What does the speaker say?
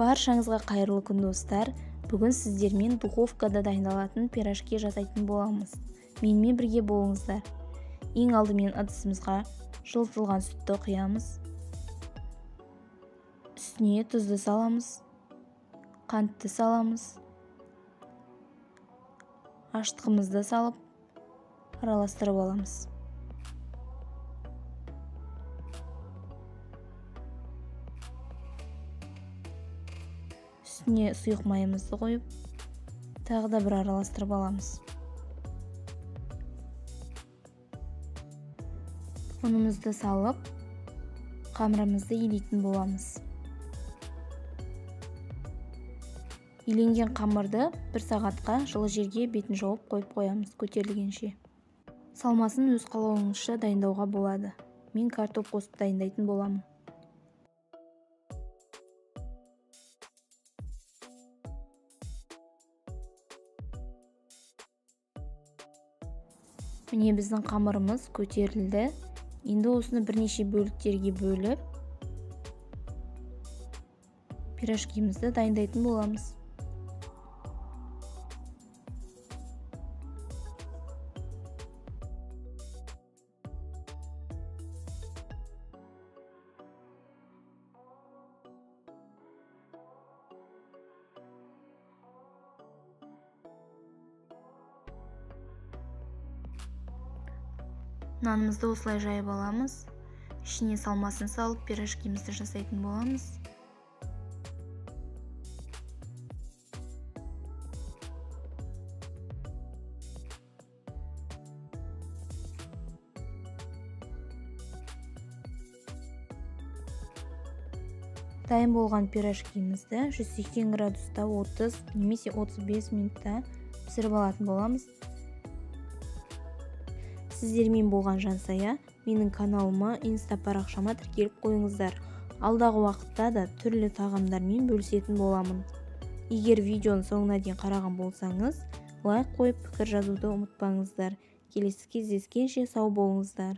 Баршаңызға қайырлы күн достар. Бүгін сіздермен духовкада дайындалатын пирожки жасайтын боламыз. Менімен бірге болыңыздар. Ең алдымен ыдысымызға жылытылған сүтті құямыз. Үстіне тұзды саламыз. Қантты саламыз. Аштығымызды салып, араластырып аламыз. Үстіне сұйық майымызды қойып, тағы да бір араластырып аламыз. Ұнымызды салып, қамырымызды илейтін боламыз. Иленген қамырды 1 сағатқа жылы жерге бетін жауып қойып қоямыз көтерілгенше. Салмасын өз қалауыңызша дайындауға болады. Мен картоп қосып дайындайтын боламын. Міне біздің қамырымыз көтерілді. Енді осыны бірнеше бөліктерге бөліп, пирожкимізді дайындайтын боламыз. Нанымызды осылай жайып аламыз. Ішіне салмасын салып, пирожкимізді жасайтын боламыз. Дайын болған пирожкимізді 180 градуста 30 немесе 35 минутта пісіріп алатын боламыз. Сіздермен болған жансая, менің каналыма, инста парақшама тіркеліп қойыңыздар. Алдағы уақытта да түрлі тағамдармен бөлісетін боламын. Егер видеоны соңына дейін қараған болсаңыз, лайк қойып пікір жазуды ұмытпаңыздар. Келесі кездескенше сау болыңыздар.